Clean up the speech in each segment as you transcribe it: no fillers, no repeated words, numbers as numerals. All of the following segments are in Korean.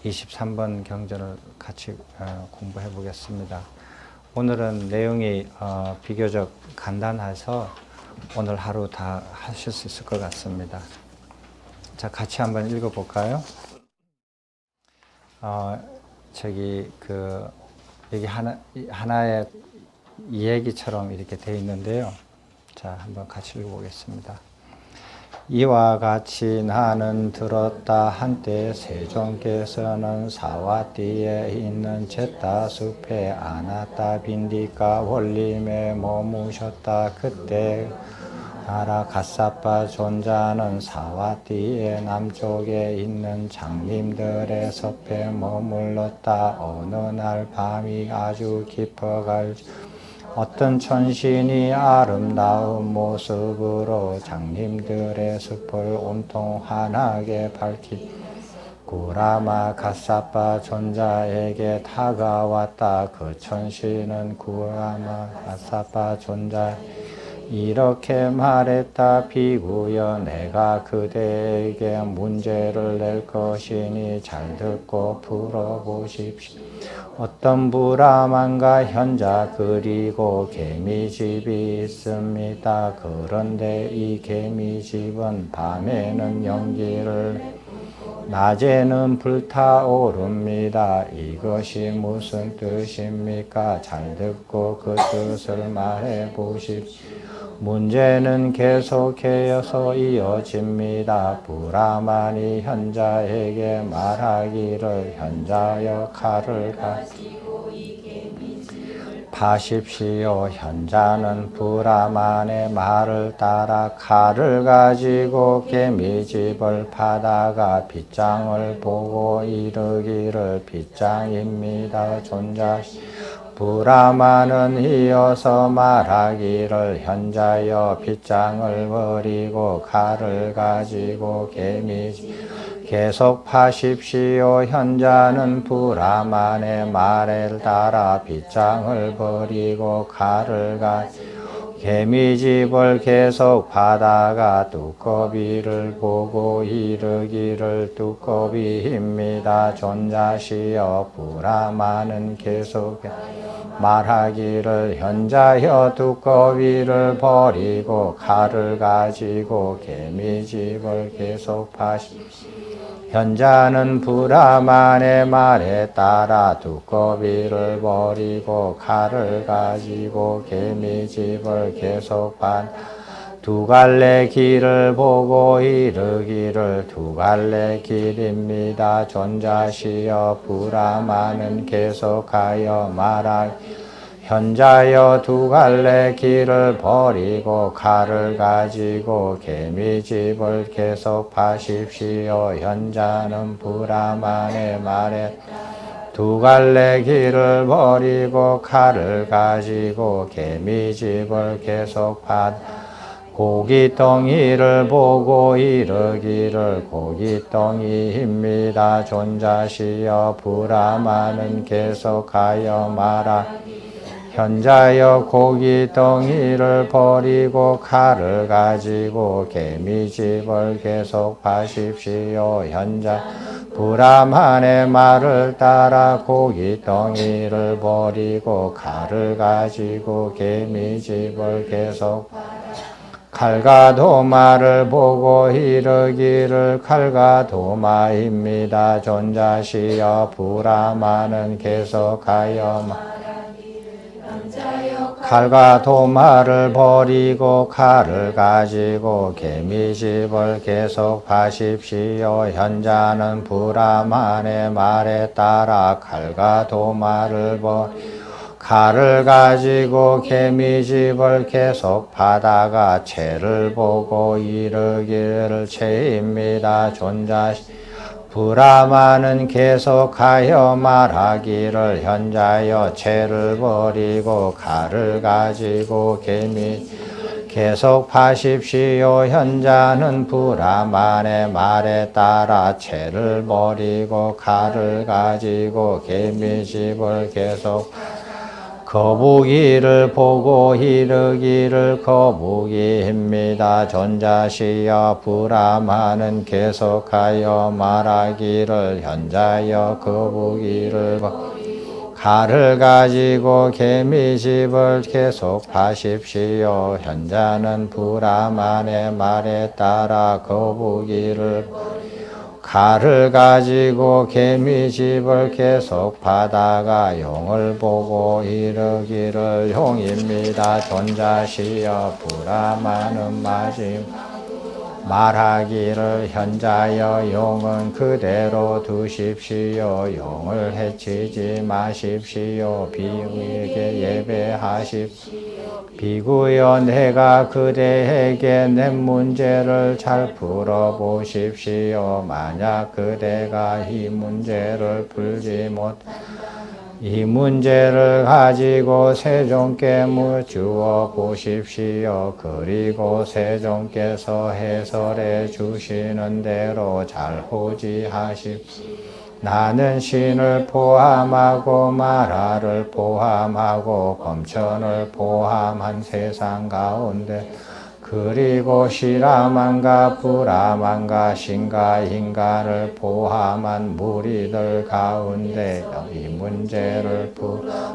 23번 경전을 같이 공부해 보겠습니다. 오늘은 내용이 비교적 간단해서 오늘 하루 다 하실 수 있을 것 같습니다. 자, 같이 한번 읽어 볼까요? 여기 하나의 이야기처럼 이렇게 되어 있는데요. 자, 한번 같이 읽어 보겠습니다. 이와 같이 나는 들었다. 한때 세종께서는 사와띠에 있는 제타 숲에 아나타 빈디카 원림에 머무셨다. 그때 나라 가사파 존자는 사와띠의 남쪽에 있는 장님들의 섭에 머물렀다. 어느 날 밤이 아주 깊어갈 어떤 천신이 아름다운 모습으로 장님들의 숲을 온통 환하게 밝히 구라마 가사파 존자에게 다가왔다. 그 천신은 구라마 가사파 존자 이렇게 말했다. 비구여, 내가 그대에게 문제를 낼 것이니 잘 듣고 풀어보십시오. 어떤 브라만과 현자 그리고 개미집이 있습니다. 그런데 이 개미집은 밤에는 연기를 낮에는 불타오릅니다. 이것이 무슨 뜻입니까? 잘 듣고 그 뜻을 말해 보십시오. 문제는 계속해서 이어집니다. 브라만이 현자에게 말하기를, 현자여 칼을 가지고 파십시오. 현자는 브라만의 말을 따라 칼을 가지고 개미집을 파다가 빗장을 보고 이르기를, 빗장입니다. 존자 브라만은 이어서 말하기를, 현자여 빗장을 버리고 칼을 가지고 개미집 계속 파십시오. 현자는 브라만의 말을 따라 빗장을 버리고 칼을 가지고 개미집을 계속 파다가 두꺼비를 보고 이르기를, 두꺼비입니다. 존자시여 브라만은 계속 말하기를, 현자여 두꺼비를 버리고 칼을 가지고 개미집을 계속 파십시오. 현자는 브라만의 말에 따라 두꺼비를 버리고 칼을 가지고 개미집을 계속 두 갈래 길을 보고 이르기를, 두 갈래 길입니다. 존자시여 브라만은 계속하여 말하기를, 현자여 두 갈래 길을 버리고 칼을 가지고 개미집을 계속 파십시오. 현자는 브라만의 말에 두 갈래 길을 버리고 칼을 가지고 개미집을 계속 고깃덩이를 보고 이르기를, 고깃덩이입니다. 존자시여 브라만은 계속하여 말하기를, 현자여 고깃덩이를 버리고 칼을 가지고 개미집을 계속 파십시오. 현자 브라만의 말을 따라 고깃덩이를 버리고 칼을 가지고 개미집을 계속 칼과 도마를 보고 이르기를, 칼과 도마입니다. 존자시여 브라만은 계속하여 칼과 도마를 버리고 칼을 가지고 개미집을 계속 파십시오. 현자는 브라만의 말에 따라 칼과 도마를 버리고 칼을 가지고 개미집을 계속 파다가 채를 보고 이르기를, 채입니다. 존자시 브라만은 계속하여 말하기를, 현자여 채를 버리고 칼을 가지고 개미집을 계속 파십시오. 현자는 브라만의 말에 따라 채를 버리고 칼을 가지고 개미집을 계속 거북이를 보고 이르기를 거북이입니다. 존자시여 브라마는 계속하여 말하기를 현자여 거북이를 칼을 가지고 개미집을 계속하십시오. 현자는 브라만의 말에 따라 거북이를 칼을 가지고 개미집을 계속 파다가 용을 보고 이르기를 용입니다. 존자시여 브라마는 말하기를 현자여 용은 그대로 두십시오. 용을 해치지 마십시오. 비구에게 예배하십시오. 비구여 내가 그대에게 낸 문제를 잘 풀어보십시오. 만약 그대가 이 문제를 풀지 이 문제를 가지고 세존께 묻주어 보십시오. 그리고 세존께서 해설해 주시는 대로 잘 호지하십시오. 나는 신을 포함하고 마라를 포함하고 검천을 포함한 세상 가운데 그리고 시라만과 브라만과 신과 인간을 포함한 무리들 가운데 이 문제를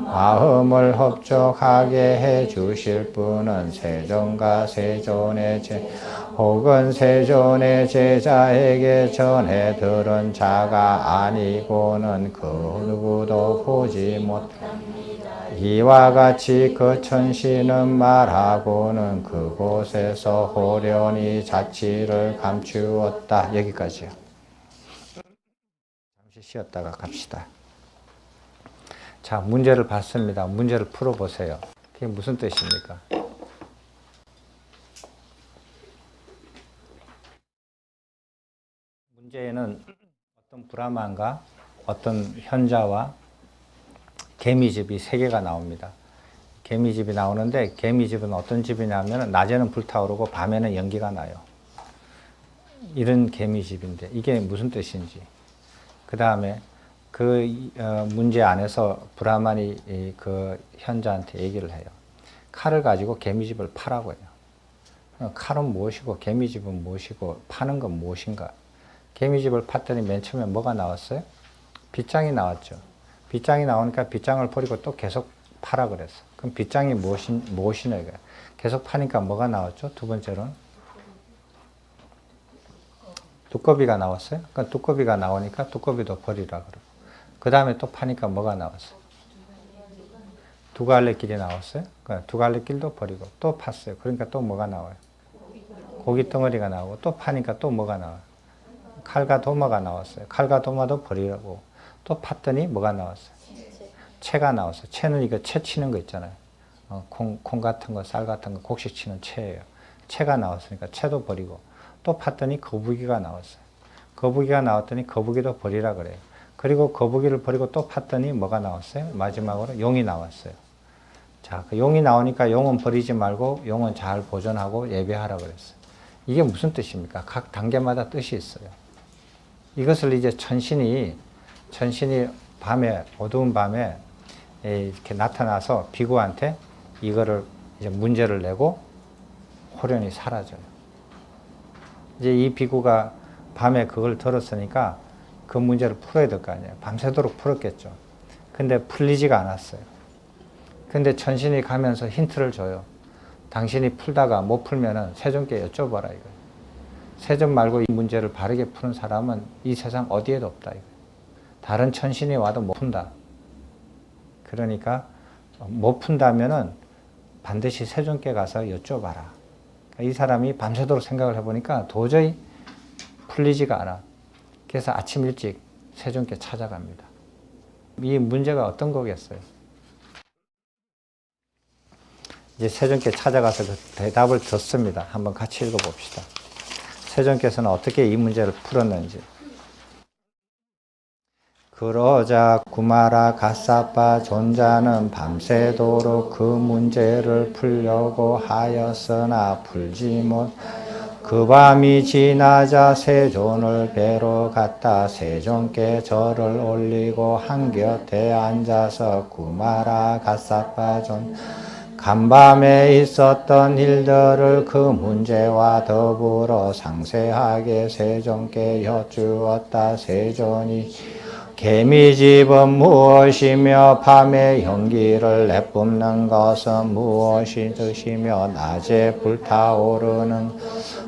마음을 흡족하게 해 주실 분은 세존과 세존의 혹은 세존의 제자에게 전해 들은 자가 아니고는 그 누구도 보지 못합니다. 이와 같이 그 천신은 말하고는 그곳에서 호련히 자취를 감추었다. 여기까지요. 잠시 쉬었다가 갑시다. 자, 문제를 봤습니다. 문제를 풀어보세요. 그게 무슨 뜻입니까? 문제에는 어떤 브라만과 어떤 현자와 개미집이 세 개가 나옵니다. 개미집이 나오는데 개미집은 어떤 집이냐면 낮에는 불타오르고 밤에는 연기가 나요. 이런 개미집인데 이게 무슨 뜻인지. 그 다음에 그 문제 안에서 브라만이 그 현자한테 얘기를 해요. 칼을 가지고 개미집을 파라고 해요. 칼은 무엇이고 개미집은 무엇이고 파는 건 무엇인가. 개미집을 팠더니 맨 처음에 뭐가 나왔어요? 빗장이 나왔죠. 빗장이 나오니까 빗장을 버리고 또 계속 파라 그랬어. 그럼 빗장이 무엇이냐 이거야. 계속 파니까 뭐가 나왔죠? 두 번째로는 두꺼비가 나왔어요. 그러니까 두꺼비가 나오니까 두꺼비도 버리라 그러고. 그 다음에 또 파니까 뭐가 나왔어요? 두 갈래 길이 나왔어요. 그러니까 두 갈래 길도 버리고 또 팠어요. 그러니까 또 뭐가 나와요? 고기 덩어리가 나오고 또 파니까 또 뭐가 나와요? 칼과 도마가 나왔어요. 칼과 도마도 버리라고. 또 팠더니 뭐가 나왔어요? 채가 나왔어요. 채는 이거 채 치는 거 있잖아요. 콩 같은 거, 쌀 같은 거 곡식 치는 채예요. 채가 나왔으니까 채도 버리고 또 팠더니 거북이가 나왔어요. 거북이가 나왔더니 거북이도 버리라 그래요. 그리고 거북이를 버리고 또 팠더니 뭐가 나왔어요? 마지막으로 용이 나왔어요. 자, 그 용이 나오니까 용은 버리지 말고 용은 잘 보존하고 예배하라 그랬어요. 이게 무슨 뜻입니까? 각 단계마다 뜻이 있어요. 이것을 이제 천신이 밤에, 어두운 밤에 이렇게 나타나서 비구한테 이거를 이제 문제를 내고 호련히 사라져요. 이제 이 비구가 밤에 그걸 들었으니까 그 문제를 풀어야 될 거 아니에요. 밤새도록 풀었겠죠. 근데 풀리지가 않았어요. 근데 천신이 가면서 힌트를 줘요. 당신이 풀다가 못 풀면은 세존께 여쭤봐라 이거예요. 세존 말고 이 문제를 바르게 푸는 사람은 이 세상 어디에도 없다 이거예요. 다른 천신이 와도 못 푼다. 그러니까 못 푼다면은 반드시 세존께 가서 여쭤봐라. 이 사람이 밤새도록 생각을 해보니까 도저히 풀리지가 않아. 그래서 아침 일찍 세존께 찾아갑니다. 이 문제가 어떤 거겠어요? 이제 세존께 찾아가서 그 대답을 듣습니다. 한번 같이 읽어봅시다. 세존께서는 어떻게 이 문제를 풀었는지. 그러자 구마라 가사파 존자는 밤새도록 그 문제를 풀려고 하였으나 풀지 못 그 그 밤이 지나자 세존을 뵈러 갔다. 세존께 절을 올리고 한곁에 앉아서 구마라 가사파존 간밤에 있었던 일들을 그 문제와 더불어 상세하게 세존께 여쭈었다. 세존이 개미집은 무엇이며 밤에 연기를 내뿜는 것은 무엇이 뜻이며 낮에 불타오르는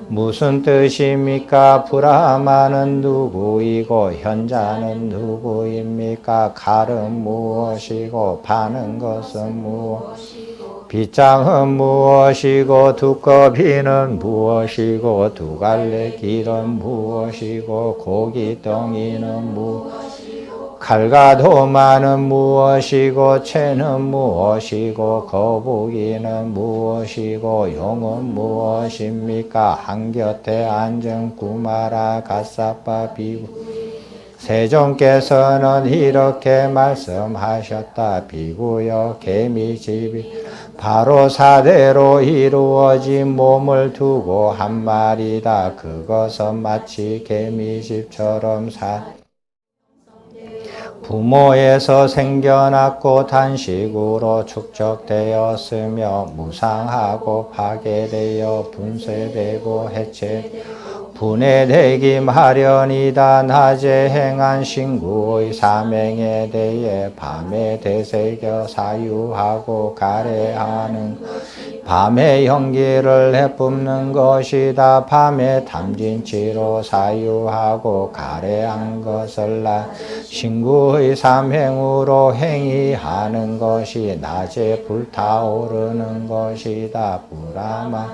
무슨 뜻입니까? 브라마는 누구이고 현자는 누구입니까? 칼은 무엇이고 파는 것은 무엇이고 빗장은 무엇이고 두꺼비는 무엇이고 두 갈래 길은 무엇이고 고기덩이는 무엇이고 칼과 도마는 무엇이고 채는 무엇이고 거북이는 무엇이고 용은 무엇입니까? 한곁에 앉은 구마라 가사파 비구 세존께서는 이렇게 말씀하셨다. 비구여 개미집이 바로 사대로 이루어진 몸을 두고 한 말이다. 그것은 마치 개미집처럼 부모에서 생겨났고 단식으로 축적되었으며 무상하고 파괴되어 분쇄되고 분해되기 마련이다. 낮에 행한 신구의 사명에 대해 밤에 되새겨 사유하고 가래하는 밤에 연기를 내뿜는 것이다. 밤에 탐진치로 사유하고 가래한 것을 신구의 사명으로 행위하는 것이 낮에 불타오르는 것이다. 불아마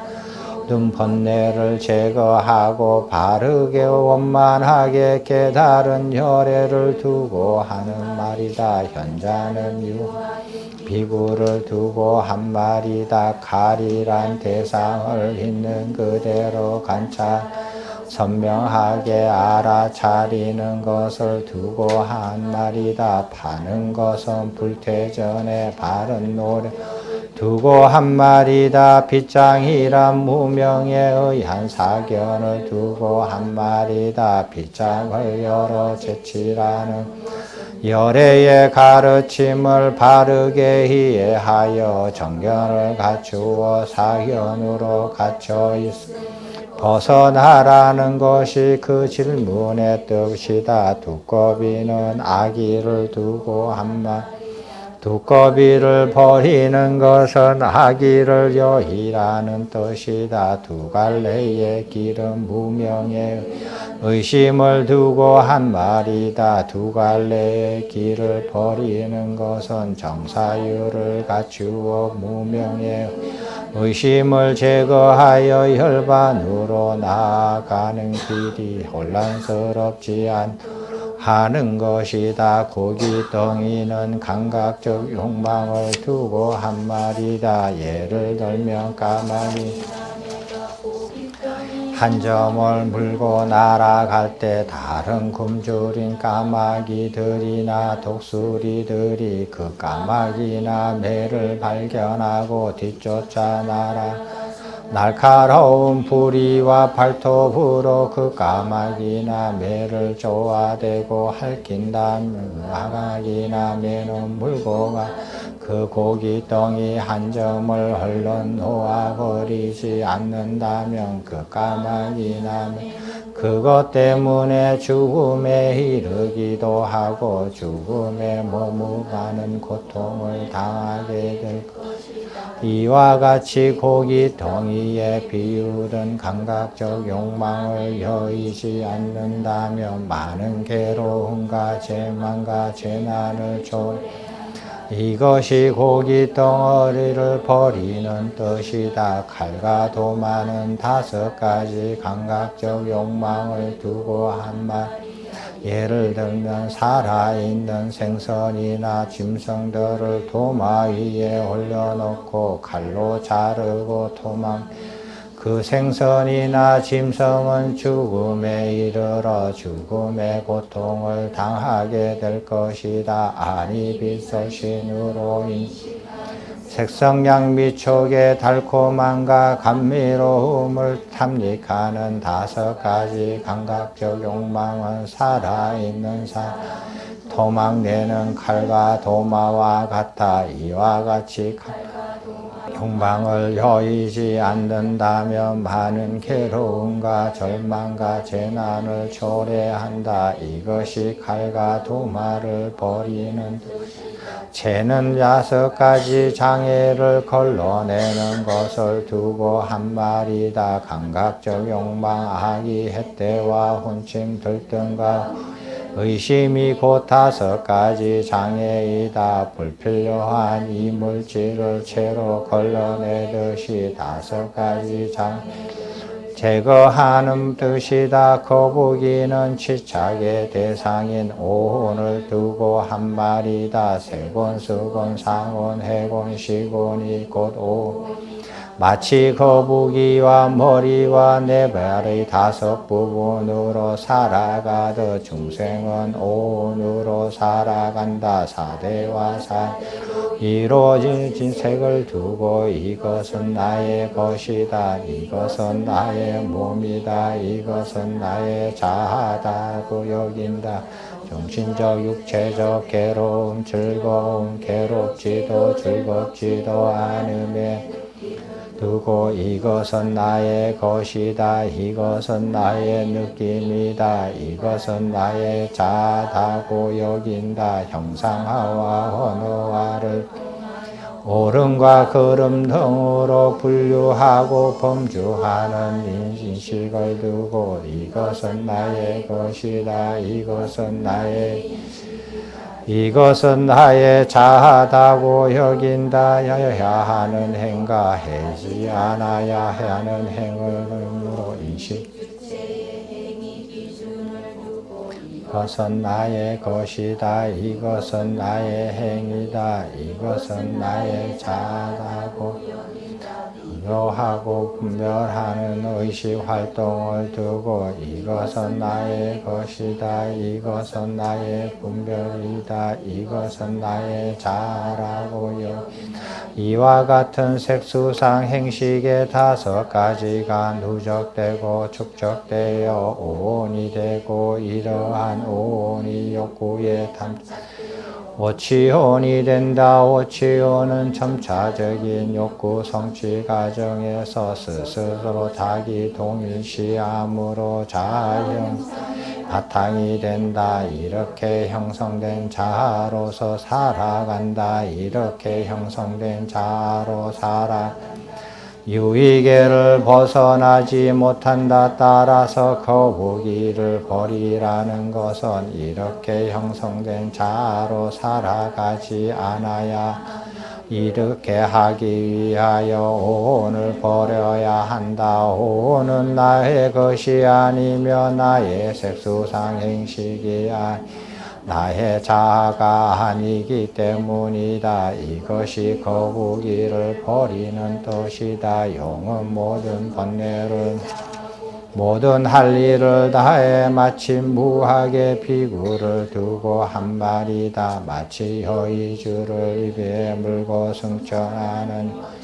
번뇌를 제거하고 바르게 원만하게 깨달은 혈애를 두고 하는 말이다. 현자는 비구를 두고 한 말이다. 칼이란 대상을 있는 그대로 관찰 선명하게 알아차리는 것을 두고 한 말이다. 파는 것은 불퇴전에 바른 노래 두고 한 말이다. 빗장이란 무명에 의한 사견을 두고 한 말이다. 빗장을 열어 제치라는 열애의 가르침을 바르게 이해하여 정견을 갖추어 사견으로 갇혀 벗어나라는 것이 그 질문의 뜻이다. 두꺼비는 아기를 두고 한 말 두꺼비를 버리는 것은 아기를 여희라는 뜻이다. 두 갈래의 길은 무명의 의심을 두고 한 말이다. 두 갈래의 길을 버리는 것은 정사유를 갖추어 무명의 의심을 제거하여 혈반으로 나아가는 길이 혼란스럽지 않도록 하는 것이다. 고기덩이는 감각적 욕망을 두고 한 말이다. 예를 들면 까마귀 한 점을 물고 날아갈 때 다른 굶주린 까마귀들이나 독수리들이 그 까마귀나 매를 발견하고 뒤쫓아 날카로운 부리와 발톱으로 그 까마귀나 매를 쪼아대고 핥힌다면 까마귀나 매는 물고 가 그 고기덩이 한 점을 헐렁 놓아버리지 않는다면 그 까마귀나 매 그것 때문에 죽음에 이르기도 하고 죽음에 머무가는 고통을 당하게 될 것이다. 이와 같이 고기덩이에 비유된 감각적 욕망을 여의지 않는다면 많은 괴로움과 재만과 재난을 이것이 고기 덩어리를 버리는 뜻이다. 칼과 도마는 5가지 감각적 욕망을 두고 한 말. 예를 들면 살아있는 생선이나 짐승들을 도마 위에 올려놓고 칼로 자르고 그 생선이나 짐승은 죽음에 이르러 죽음의 고통을 당하게 될 것이다. 아니 빛소신으로 색성양미촉의 달콤함과 감미로움을 탐닉하는 5가지 감각적 욕망은 살아있는 도망내는 칼과 도마와 같아. 이와 같이 욕망을 여의지 않는다면 많은 괴로움과 절망과 재난을 초래한다. 이것이 칼과 도마를 버리는 죄는 6가지 장애를 걸러내는 것을 두고 한 말이다. 감각적 욕망, 악의 햇대와 혼침 들등과 의심이 곧 5가지 장애이다. 불필요한 이물질을 채로 걸러내듯이 5가지 장애를 제거하는 뜻이다. 거북이는 치착의 대상인 오혼을 두고 한 말이다. 세곤, 수곤, 상혼, 해곤, 시곤이 곧 오혼. 마치 거북이와 머리와 네 발의 5 부분으로 살아가듯 중생은 오온으로 살아간다. 사대와 사대로 이루어진 진색을 두고 이것은 나의 것이다. 이것은 나의 몸이다. 이것은 나의 자아다고 여긴다. 정신적, 육체적 괴로움, 즐거움, 괴롭지도 즐겁지도 않음에 두고 이것은 나의 것이다. 이것은 나의 느낌이다. 이것은 나의 자아다고 여긴다. 형상화와 언어화를 옳음과 그름 등으로 분류하고 범주하는 인식을 두고 이것은 나의 것이다. 이것은 나의 자아다고 여긴다. 해야 하는 행과 하지 않아야 하는 행으로 인식. 이것은 나의 것이다. 이것은 나의 행위다. 이것은 나의 자아다고 비교하고 분별하는 의식 활동을 두고 이것은 나의 것이다. 이것은 나의 분별이다. 이것은 나의 자아라고 이와 같은 색수상 행식의 5가지가 누적되고 축적되어 오온이 되고 이러한 오온이 욕구의 오치온이 된다. 오치온은 점차적인 욕구 성취 과정에서 스스로 자기 동일시함으로 자아형 바탕이 된다. 이렇게 형성된 자아로서 살아간다. 이렇게 형성된 자아로 살아 유의계를 벗어나지 못한다. 따라서 거북이를 버리라는 것은 이렇게 형성된 자아로 살아가지 않아야 이렇게 하기 위하여 오온을 버려야 한다. 오온은 나의 것이 아니며 나의 색수상 행식이 나의 자아가 아니기 때문이다. 이것이 거북이를 버리는 뜻이다. 용은 모든 번뇌를 모든 할 일을 다해 마치 무학의 비구를 두고 한 말이다. 마치 여의주를 입에 물고 승천하는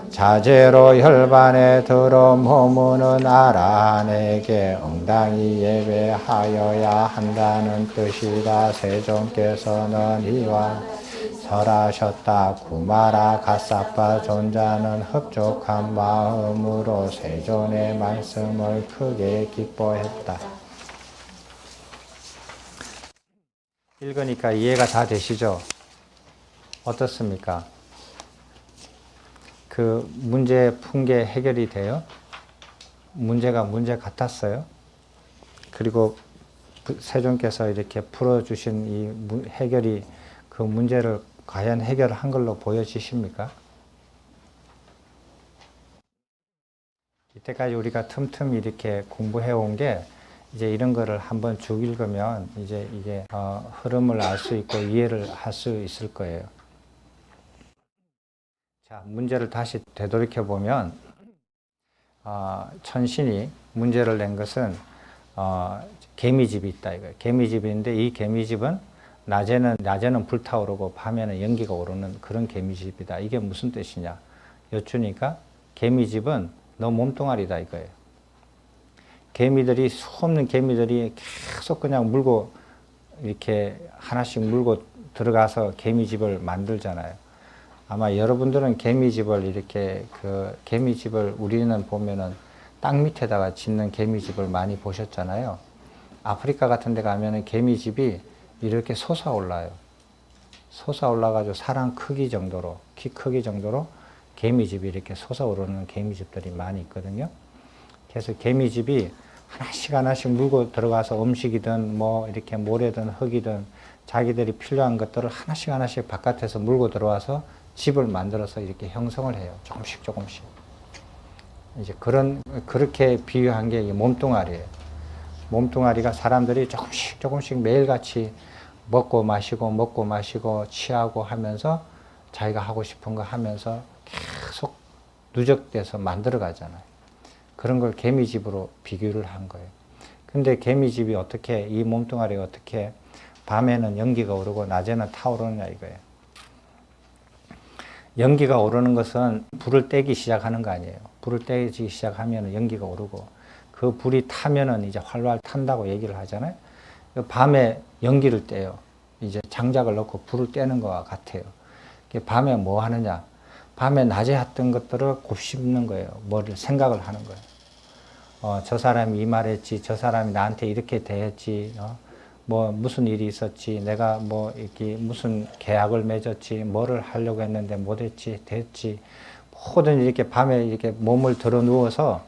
자제로 혈반에 들어 머무는 아라한에게 응당히 예배하여야 한다는 뜻이다. 세존께서는 이와 설하셨다. 구마라 가사파 존자는 흡족한 마음으로 세존의 말씀을 크게 기뻐했다. 읽으니까 이해가 다 되시죠? 어떻습니까? 그 문제 푼 게 해결이 돼요? 문제가 문제 같았어요? 그리고 세존께서 이렇게 풀어주신 이 해결이 그 문제를 과연 해결한 걸로 보여지십니까? 이때까지 우리가 틈틈이 이렇게 공부해 온 게 이제 이런 거를 한번 쭉 읽으면 이제 이게 흐름을 알 수 있고 이해를 할 수 있을 거예요. 자, 문제를 다시 되돌이켜 보면 천신이 문제를 낸 것은 개미집이 있다 이거예요. 개미집이 있는데 이 개미집은 낮에는 불타오르고 밤에는 연기가 오르는 그런 개미집이다. 이게 무슨 뜻이냐? 여쭈니까 개미집은 너 몸뚱아리다 이거예요. 개미들이 수없는 개미들이 계속 그냥 물고 이렇게 하나씩 물고 들어가서 개미집을 만들잖아요. 아마 여러분들은 개미집을 이렇게 개미집을 우리는 보면은 땅 밑에다가 짓는 개미집을 많이 보셨잖아요. 아프리카 같은 데 가면은 개미집이 이렇게 솟아올라요. 솟아올라가지고 사람 크기 정도로, 키 크기 정도로 개미집이 이렇게 솟아오르는 개미집들이 많이 있거든요. 그래서 개미집이 하나씩 물고 들어가서 음식이든 뭐 이렇게 모래든 흙이든 자기들이 필요한 것들을 하나씩 바깥에서 물고 들어와서 집을 만들어서 이렇게 형성을 해요. 조금씩. 이제 그렇게 비유한 게 몸뚱아리예요. 몸뚱아리가 사람들이 조금씩 매일같이 먹고 마시고 취하고 하면서 자기가 하고 싶은 거 하면서 계속 누적돼서 만들어 가잖아요. 그런 걸 개미집으로 비교를 한 거예요. 근데 개미집이 이 몸뚱아리가 어떻게 밤에는 연기가 오르고 낮에는 타오르느냐 이거예요. 연기가 오르는 것은 불을 떼기 시작하는 거 아니에요. 불을 떼기 시작하면 연기가 오르고 그 불이 타면은 이제 활활 탄다고 얘기를 하잖아요. 밤에 연기를 떼요. 이제 장작을 넣고 불을 떼는 것과 같아요. 밤에 뭐 하느냐? 밤에 낮에 했던 것들을 곱씹는 거예요. 뭐를 생각을 하는 거예요. 저 사람이 이 말했지, 저 사람이 나한테 이렇게 대했지, 뭐 무슨 일이 있었지, 내가 뭐 이렇게 무슨 계약을 맺었지, 뭐를 하려고 했는데 못했지, 됐지, 모든 이렇게 밤에 이렇게 몸을 들어 누워서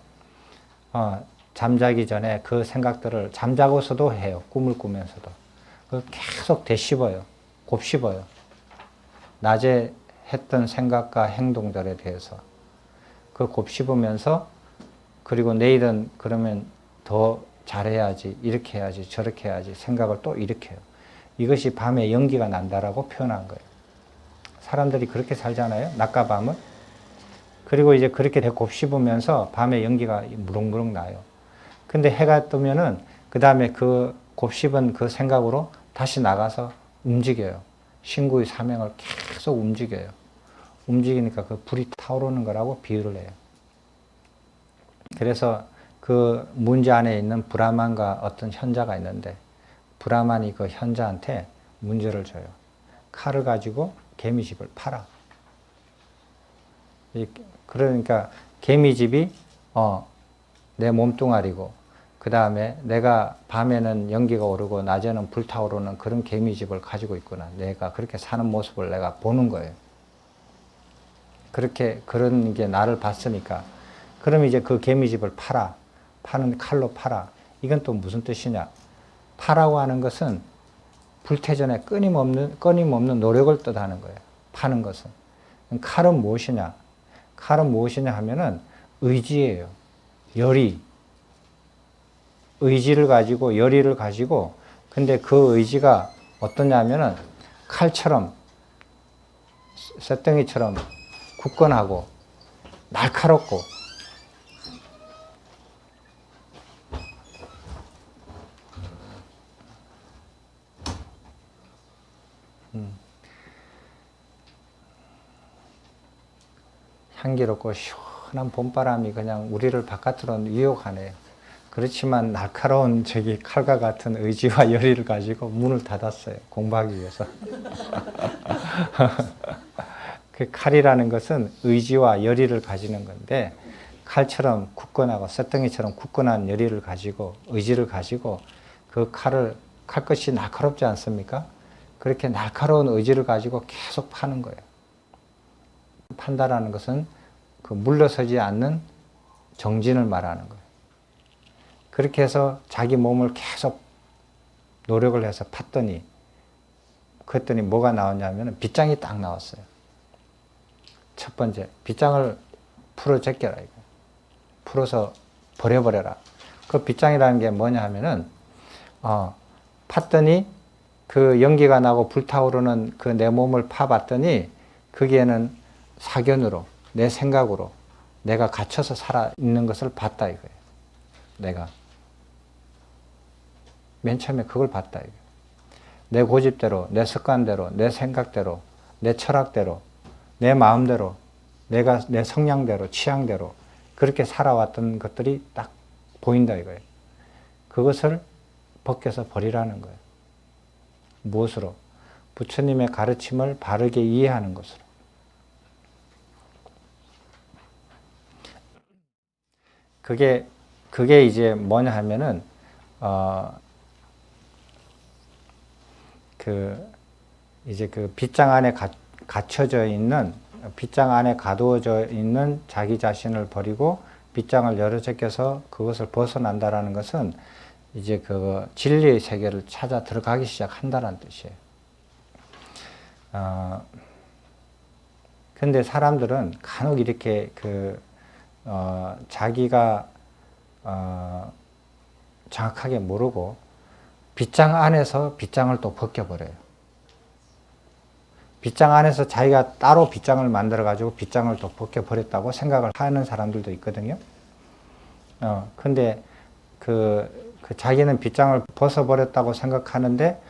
잠자기 전에 그 생각들을 잠자고서도 해요. 꿈을 꾸면서도. 계속 되씹어요. 곱씹어요. 낮에 했던 생각과 행동들에 대해서. 곱씹으면서 그리고 내일은 그러면 더 잘해야지, 이렇게 해야지, 저렇게 해야지 생각을 또 일으켜요. 이것이 밤에 연기가 난다라고 표현한 거예요. 사람들이 그렇게 살잖아요. 낮과 밤을. 그리고 이제 그렇게 곱씹으면서 밤에 연기가 무럭무럭 나요. 근데 해가 뜨면은 그 다음에 그 곱씹은 그 생각으로 다시 나가서 움직여요. 신구의 사명을 계속 움직여요. 움직이니까 그 불이 타오르는 거라고 비유를 해요. 그래서 그 문제 안에 있는 브라만과 어떤 현자가 있는데 브라만이 그 현자한테 문제를 줘요. 칼을 가지고 개미집을 팔아. 그러니까 개미집이 내 몸뚱아리고 그 다음에 내가 밤에는 연기가 오르고 낮에는 불타오르는 그런 개미집을 가지고 있구나. 내가 그렇게 사는 모습을 내가 보는 거예요. 그런 게 나를 봤으니까. 그럼 이제 그 개미집을 팔아. 파는 칼로 팔아. 이건 또 무슨 뜻이냐? 파라고 하는 것은 불태전에 끊임없는 노력을 뜻하는 거예요. 파는 것은. 칼은 무엇이냐? 칼은 무엇이냐 하면은 의지예요. 열의. 의지를 가지고, 열의를 가지고, 근데 그 의지가 어떠냐면은 칼처럼, 쇳덩이처럼 굳건하고, 날카롭고, 향기롭고 시원한 봄바람이 그냥 우리를 바깥으로 유혹하네요. 그렇지만 날카로운 칼과 같은 의지와 열의를 가지고 문을 닫았어요. 공부하기 위해서. 그 칼이라는 것은 의지와 열의를 가지는 건데 칼처럼 굳건하고 쇳덩이처럼 굳건한 열의를 가지고 의지를 가지고 그 칼끝이 날카롭지 않습니까? 그렇게 날카로운 의지를 가지고 계속 파는 거예요. 판다라는 것은 그 물러서지 않는 정진을 말하는 거예요. 그렇게 해서 자기 몸을 계속 노력을 해서 팠더니 그랬더니 뭐가 나왔냐면 빗장이 딱 나왔어요. 첫 번째, 빗장을 풀어 제껴라. 이거. 풀어서 버려버려라. 그 빗장이라는 게 뭐냐 하면은 팠더니 그 연기가 나고 불타오르는 그 내 몸을 파봤더니 거기에는 사견으로 내 생각으로 내가 갇혀서 살아 있는 것을 봤다 이거예요. 내가 맨 처음에 그걸 봤다 이거예요. 내 고집대로, 내 습관대로, 내 생각대로, 내 철학대로, 내 마음대로, 내 성향대로, 취향대로 그렇게 살아왔던 것들이 딱 보인다 이거예요. 그것을 벗겨서 버리라는 거예요. 무엇으로? 부처님의 가르침을 바르게 이해하는 것으로. 그게 이제 뭐냐 하면은, 이제 그 빗장 안에 갇혀져 있는, 빗장 안에 가두어져 있는 자기 자신을 버리고 빗장을 열어 제껴서 그것을 벗어난다라는 것은 이제 그 진리의 세계를 찾아 들어가기 시작한다는 뜻이에요. 근데 사람들은 간혹 이렇게 자기가 정확하게 모르고 빗장 안에서 빗장을 또 벗겨버려요. 빗장 안에서 자기가 따로 빗장을 만들어가지고 빗장을 또 벗겨버렸다고 생각을 하는 사람들도 있거든요. 근데 자기는 빗장을 벗어버렸다고 생각하는데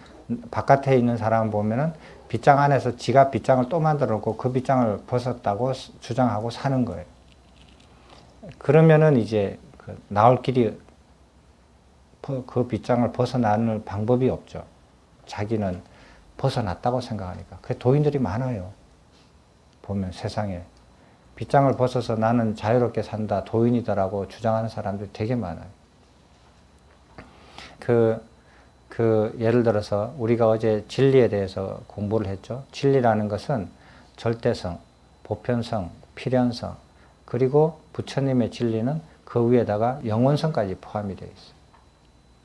바깥에 있는 사람을 보면은 빗장 안에서 지가 빗장을 또 만들어 놓고 그 빗장을 벗었다고 주장하고 사는 거예요. 그러면은 이제 나올 길이, 그 빗장을 벗어나는 방법이 없죠. 자기는 벗어났다고 생각하니까. 그래서 도인들이 많아요. 보면 세상에. 빗장을 벗어서 나는 자유롭게 산다, 도인이다라고 주장하는 사람들이 되게 많아요. 예를 들어서 우리가 어제 진리에 대해서 공부를 했죠. 진리라는 것은 절대성, 보편성, 필연성, 그리고 부처님의 진리는 그 위에다가 영원성까지 포함이 되어 있어요.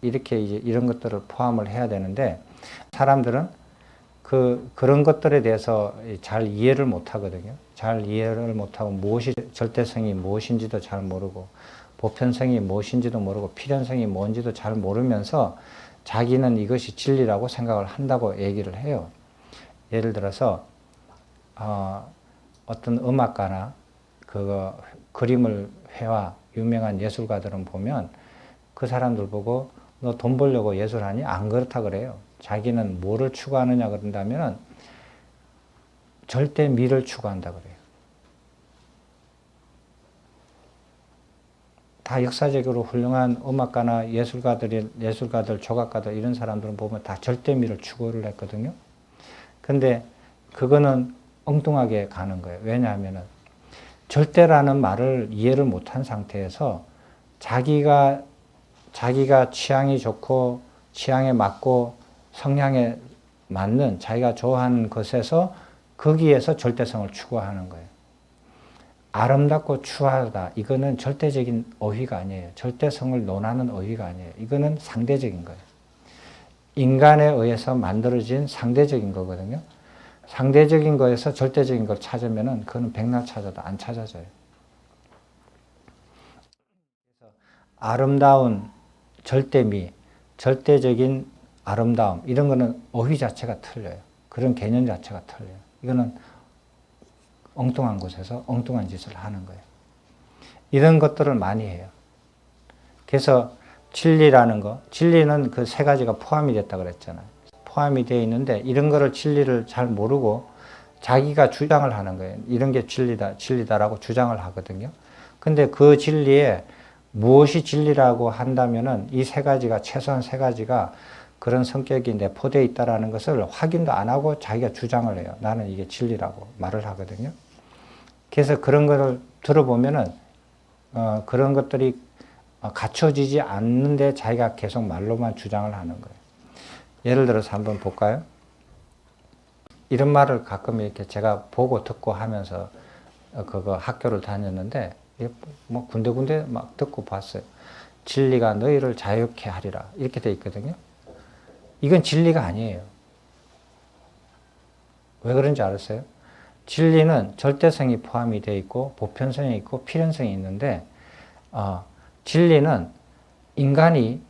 이렇게 이제 이런 것들을 포함을 해야 되는데 사람들은 그런 것들에 대해서 잘 이해를 못 하거든요. 잘 이해를 못하고 무엇이 절대성이 무엇인지도 잘 모르고 보편성이 무엇인지도 모르고 필연성이 뭔지도 잘 모르면서 자기는 이것이 진리라고 생각을 한다고 얘기를 해요. 예를 들어서 어떤 음악가나 그림을 회화 유명한 예술가들은 보면 그 사람들 보고 너 돈 벌려고 예술하니? 안 그렇다 그래요. 자기는 뭐를 추구하느냐 그런다면 절대 미를 추구한다 그래요. 다 역사적으로 훌륭한 음악가나 예술가들, 조각가들 이런 사람들은 보면 다 절대미를 추구를 했거든요. 근데 그거는 엉뚱하게 가는 거예요. 왜냐하면은 절대라는 말을 이해를 못한 상태에서 자기가 취향이 좋고 취향에 맞고 성향에 맞는 자기가 좋아하는 것에서 거기에서 절대성을 추구하는 거예요. 아름답고 추하다. 이거는 절대적인 어휘가 아니에요. 절대성을 논하는 어휘가 아니에요. 이거는 상대적인 거예요. 인간에 의해서 만들어진 상대적인 거거든요. 상대적인 거에서 절대적인 걸 찾으면은 그거는 백날 찾아도 안 찾아져요. 그래서 아름다운 절대미, 절대적인 아름다움 이런 거는 어휘 자체가 틀려요. 그런 개념 자체가 틀려요. 이거는 엉뚱한 곳에서 엉뚱한 짓을 하는 거예요. 이런 것들을 많이 해요. 그래서 진리라는 거, 진리는 그 세 가지가 포함이 됐다 그랬잖아요. 포함이 되어 있는데 이런 거를 진리를 잘 모르고 자기가 주장을 하는 거예요. 이런 게 진리다라고 주장을 하거든요. 근데 그 진리에 무엇이 진리라고 한다면은 이 세 가지가, 최소한 세 가지가 그런 성격이 내포되어 있다는 것을 확인도 안 하고 자기가 주장을 해요. 나는 이게 진리라고 말을 하거든요. 그래서 그런 거를 들어보면은, 그런 것들이 갖춰지지 않는데 자기가 계속 말로만 주장을 하는 거예요. 예를 들어서 한번 볼까요? 이런 말을 가끔 이렇게 제가 보고 듣고 하면서 그거 학교를 다녔는데, 뭐 군데군데 막 듣고 봤어요. 진리가 너희를 자유케 하리라. 이렇게 돼 있거든요. 이건 진리가 아니에요. 왜 그런지 알았어요? 진리는 절대성이 포함이 되어 있고 보편성이 있고 필연성이 있는데 진리는 인간이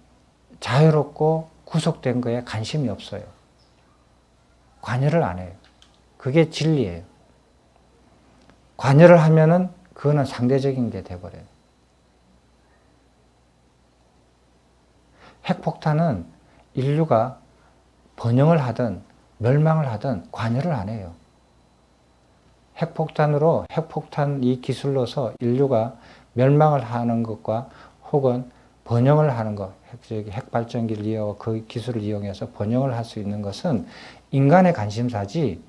자유롭고 구속된 거에 관심이 없어요. 관여를 안 해요. 그게 진리예요. 관여를 하면은 그거는 상대적인 게 돼버려요. 핵폭탄은 인류가 번영을 하든 멸망을 하든 관여를 안 해요. 핵폭탄 이 기술로서 인류가 멸망을 하는 것과 혹은 번영을 하는 것, 핵발전기를 이용하고 그 기술을 이용해서 번영을 할 수 있는 것은 인간의 관심사지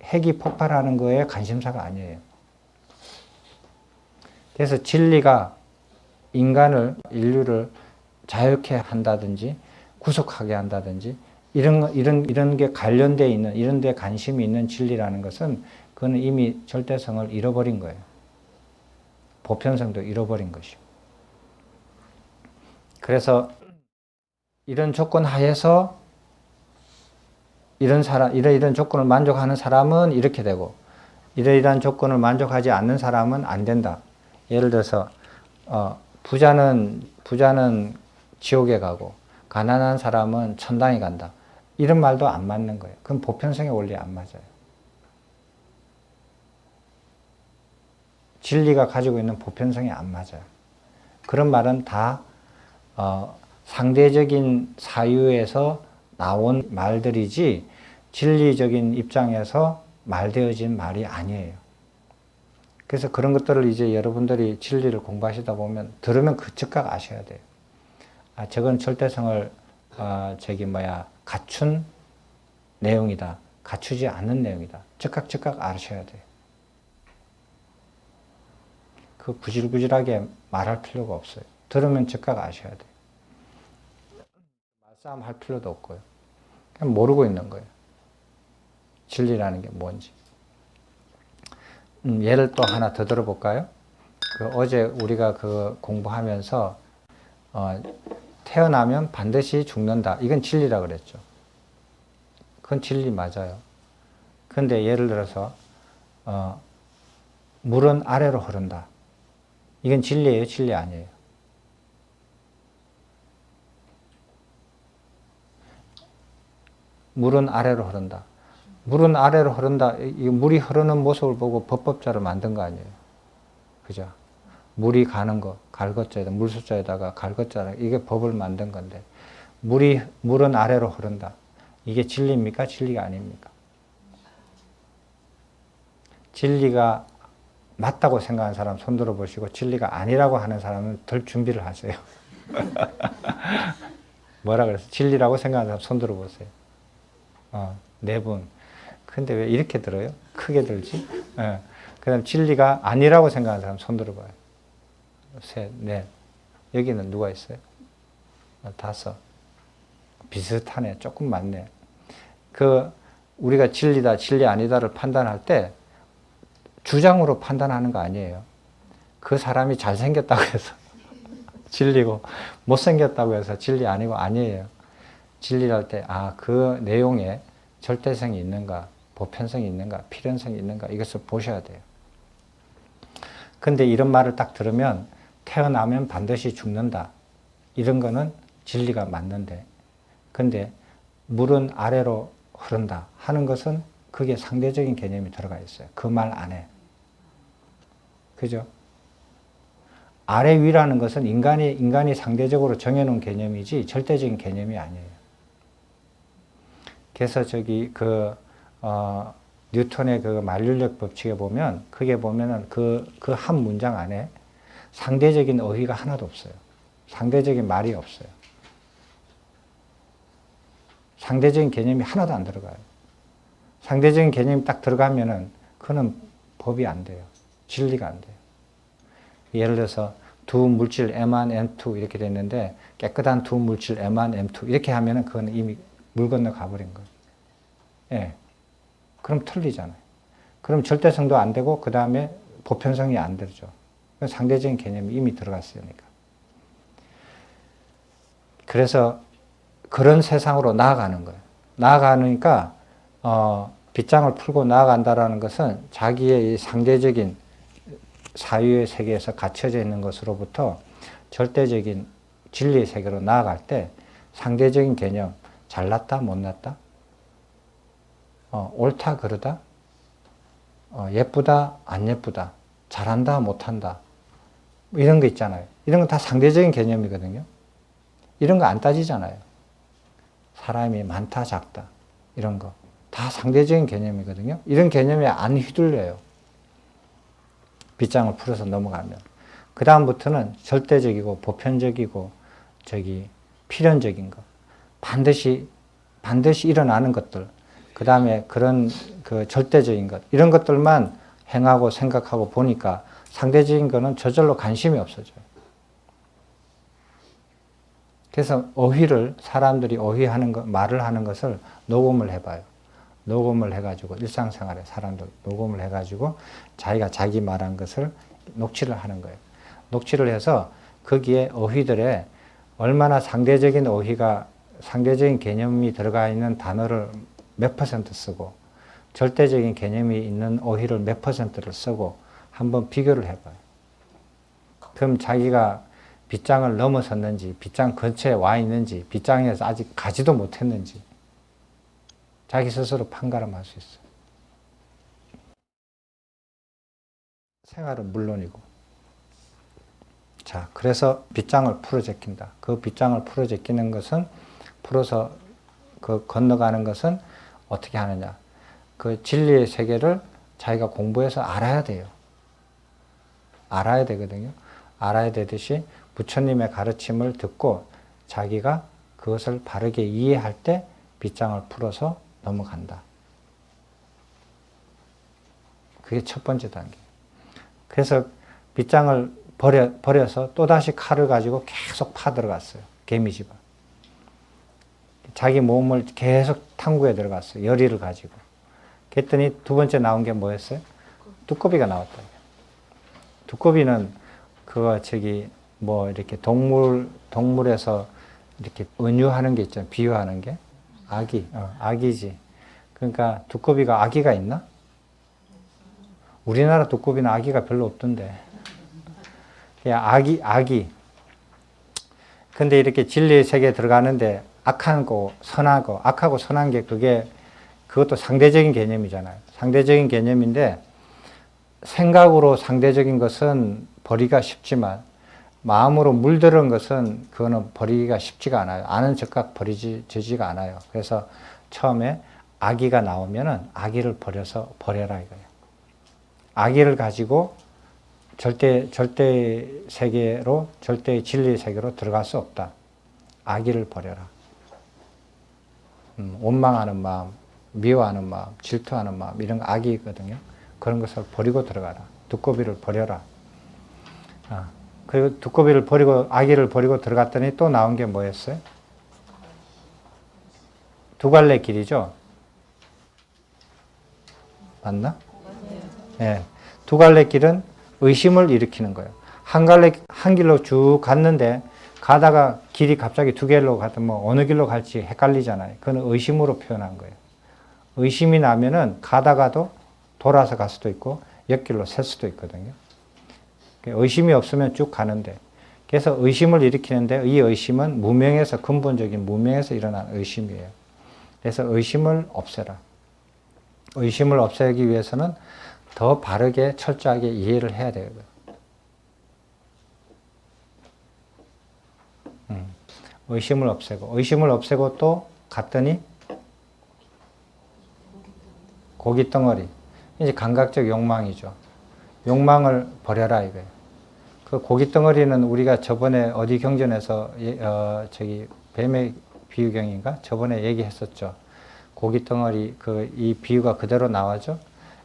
핵이 폭발하는 거에 관심사가 아니에요. 그래서 진리가 인류를 자유케 한다든지 구속하게 한다든지 이런 게 관련되어 있는, 이런 데 관심이 있는 진리라는 것은 그거는 이미 절대성을 잃어버린 거예요. 보편성도 잃어버린 것이고. 그래서 이런 조건 하에서 이런 조건을 만족하는 사람은 이렇게 되고, 이러이러한 조건을 만족하지 않는 사람은 안 된다. 예를 들어서, 부자는 지옥에 가고, 가난한 사람은 천당에 간다. 이런 말도 안 맞는 거예요. 그건 보편성의 원리에 안 맞아요. 진리가 가지고 있는 보편성에 안 맞아요. 그런 말은 다 상대적인 사유에서 나온 말들이지 진리적인 입장에서 말되어진 말이 아니에요. 그래서 그런 것들을 이제 여러분들이 진리를 공부하시다 보면 들으면 그 즉각 아셔야 돼요. 저건 절대성을 갖춘 내용이다. 갖추지 않는 내용이다. 즉각 아셔야 돼요. 그 구질구질하게 말할 필요가 없어요. 들으면 즉각 아셔야 돼요. 말싸움 할 필요도 없고요. 그냥 모르고 있는 거예요. 진리라는 게 뭔지. 예를 또 하나 더 들어볼까요? 어제 우리가 공부하면서 태어나면 반드시 죽는다. 이건 진리라 그랬죠. 그건 진리 맞아요. 근데 예를 들어서 물은 아래로 흐른다. 이건 진리예요, 진리 아니에요? 물은 아래로 흐른다. 물은 아래로 흐른다. 이 물이 흐르는 모습을 보고 법법자를 만든 거 아니에요? 그죠? 물이 가는 거, 갈것자에다, 물숫자에다가 갈것자라, 이게 법을 만든 건데, 물은 아래로 흐른다. 이게 진리입니까? 진리가 아닙니까? 진리가 맞다고 생각하는 사람 손 들어 보시고, 진리가 아니라고 하는 사람은 덜 준비를 하세요. 뭐라 그랬어? 진리라고 생각하는 사람 손 들어 보세요. 네 분. 근데 왜 이렇게 들어요? 크게 들지? 그 다음 진리가 아니라고 생각하는 사람 손 들어봐요. 셋, 넷. 여기는 누가 있어요? 다섯. 비슷하네. 조금 많네. 우리가 진리다, 진리 아니다를 판단할 때 주장으로 판단하는 거 아니에요. 그 사람이 잘생겼다고 해서 진리고, 못생겼다고 해서 진리 아니에요. 진리할 때, 그 내용에 절대성이 있는가, 보편성이 있는가, 필연성이 있는가, 이것을 보셔야 돼요. 근데 이런 말을 딱 들으면 태어나면 반드시 죽는다. 이런 거는 진리가 맞는데, 근데 물은 아래로 흐른다 하는 것은 그게 상대적인 개념이 들어가 있어요. 그 말 안에. 그죠? 아래 위라는 것은 인간이 상대적으로 정해놓은 개념이지 절대적인 개념이 아니에요. 그래서 뉴턴의 만륜력 법칙에 보면, 그게 보면은 그 한 문장 안에 상대적인 어휘가 하나도 없어요. 상대적인 말이 없어요. 상대적인 개념이 하나도 안 들어가요. 상대적인 개념이 딱 들어가면은 그거는 법이 안 돼요. 진리가 안 돼요. 예를 들어서 두 물질 M1, M2 이렇게 됐는데 깨끗한 두 물질 M1, M2 이렇게 하면은 그건 이미 물 건너 가버린 거예요. 예. 그럼 틀리잖아요. 그럼 절대성도 안 되고 그 다음에 보편성이 안 되죠. 상대적인 개념이 이미 들어갔으니까. 그래서 그런 세상으로 나아가는 거예요. 나아가니까 빗장을 풀고 나아간다라는 것은 자기의 이 상대적인 사유의 세계에서 갇혀져 있는 것으로부터 절대적인 진리의 세계로 나아갈 때 상대적인 개념, 잘났다, 못났다, 옳다, 그르다, 예쁘다, 안 예쁘다, 잘한다, 못한다, 이런 거 있잖아요. 이런 건 다 상대적인 개념이거든요. 이런 거 안 따지잖아요. 사람이 많다, 작다. 이런 거. 다 상대적인 개념이거든요. 이런 개념에 안 휘둘려요. 빗장을 풀어서 넘어가면. 그 다음부터는 절대적이고 보편적이고 필연적인 거. 반드시 일어나는 것들. 그 다음에 그런 그 절대적인 것. 이런 것들만 행하고 생각하고 보니까 상대적인 거는 저절로 관심이 없어져요. 그래서 사람들이 어휘하는 것, 말을 하는 것을 녹음을 해봐요. 녹음을 해가지고, 일상생활에 사람들 녹음을 해가지고, 자기가 자기 말한 것을 녹취를 하는 거예요. 녹취를 해서 거기에 어휘들에 얼마나 상대적인 개념이 들어가 있는 단어를 몇 퍼센트 쓰고, 절대적인 개념이 있는 어휘를 몇 퍼센트를 쓰고, 한번 비교를 해봐요. 그럼 자기가 빗장을 넘어섰는지, 빗장 근처에 와 있는지, 빗장에서 아직 가지도 못했는지, 자기 스스로 판가름할 수 있어요. 생활은 물론이고. 자, 그래서 빗장을 풀어 제낀다. 그 빗장을 풀어 제끼는 것은, 풀어서 건너가는 것은 어떻게 하느냐. 그 진리의 세계를 자기가 공부해서 알아야 돼요. 알아야 되거든요. 알아야 되듯이 부처님의 가르침을 듣고 자기가 그것을 바르게 이해할 때 빗장을 풀어서 넘어간다. 그게 첫 번째 단계. 그래서 빗장을 버려서 또다시 칼을 가지고 계속 파들어갔어요. 개미집을. 자기 몸을 계속 탐구에 들어갔어요. 열의를 가지고. 그랬더니 두 번째 나온 게 뭐였어요? 두꺼비가 나왔다. 두꺼비는 이렇게 동물에서 이렇게 은유하는 게 있잖아요. 비유하는 게. 아기지. 그러니까 두꺼비가 아기가 있나? 우리나라 두꺼비는 아기가 별로 없던데. 그냥 아기. 근데 이렇게 진리의 세계에 들어가는데 악하고 선한 게 그것도 상대적인 개념이잖아요. 상대적인 개념인데 생각으로 상대적인 것은 버리기가 쉽지만 마음으로 물들은 것은 그거는 버리기가 쉽지가 않아요. 아는 즉각 버리지가 않아요. 그래서 처음에 악의가 나오면은 악의를 버려라 이거예요. 악의를 가지고 절대 세계로, 절대 진리의 세계로 들어갈 수 없다. 악의를 버려라. 원망하는 마음, 미워하는 마음, 질투하는 마음, 이런 거 악의거든요. 그런 것을 버리고 들어가라. 두꺼비를 버려라. 그리고 두꺼비를 버리고, 악의를 버리고 들어갔더니 또 나온 게 뭐였어요? 두 갈래 길이죠? 맞나? 네. 두 갈래 길은 의심을 일으키는 거예요. 한 길로 쭉 갔는데, 가다가 길이 갑자기 두 개로 가면 어느 길로 갈지 헷갈리잖아요. 그건 의심으로 표현한 거예요. 의심이 나면은 가다가도 돌아서 갈 수도 있고, 옆길로 셀 수도 있거든요. 의심이 없으면 쭉 가는데, 그래서 의심을 일으키는데 이 의심은 근본적인 무명에서 일어난 의심이에요. 그래서 의심을 없애라. 의심을 없애기 위해서는 더 바르게 철저하게 이해를 해야 되거든요. 의심을 없애고 또 갔더니 고깃덩어리. 이제 감각적 욕망이죠. 욕망을 버려라 이거예요. 그 고깃덩어리는 우리가 저번에 어디 경전에서 뱀의 비유경인가? 저번에 얘기했었죠. 고깃덩어리, 이 비유가 그대로 나와죠.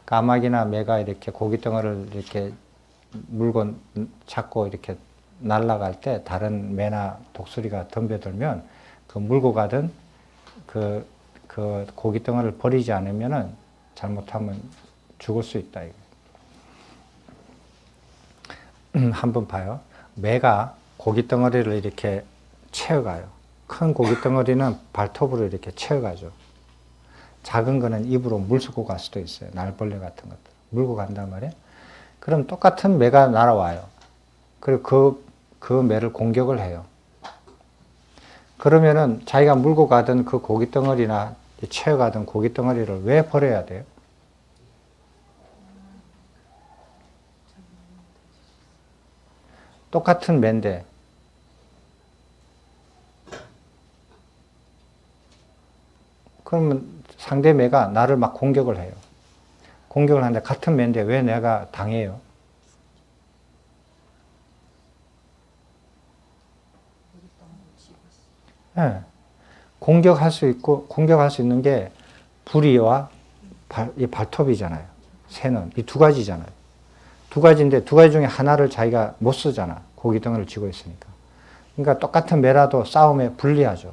까마귀나 매가 이렇게 고깃덩어리를 이렇게 물건 잡고 이렇게 날아갈 때 다른 매나 독수리가 덤벼들면 그 물고 가던 그 고깃덩어리를 버리지 않으면은 잘못하면 죽을 수 있다. 한번 봐요. 매가 고깃덩어리를 이렇게 채워가요. 큰 고깃덩어리는 발톱으로 이렇게 채워가죠. 작은 거는 입으로 물수고 갈 수도 있어요. 날벌레 같은 것들. 물고 간단 말이에요. 그럼 똑같은 매가 날아와요. 그리고 그 매를 공격을 해요. 그러면은 자기가 물고 가던 그 고깃덩어리나 채워가던 고깃덩어리를 왜 버려야 돼요? 똑같은 매인데 그러면 상대 매가 나를 막 공격을 해요. 공격을 하는데 같은 매인데 왜 내가 당해요? 네. 공격할 수 있고, 공격할 수 있는 게 부리와 이 발톱이잖아요. 새는. 이 두 가지잖아요. 두 가지인데 두 가지 중에 하나를 자기가 못 쓰잖아. 고기 덩어리를 쥐고 있으니까. 그러니까 똑같은 매라도 싸움에 불리하죠.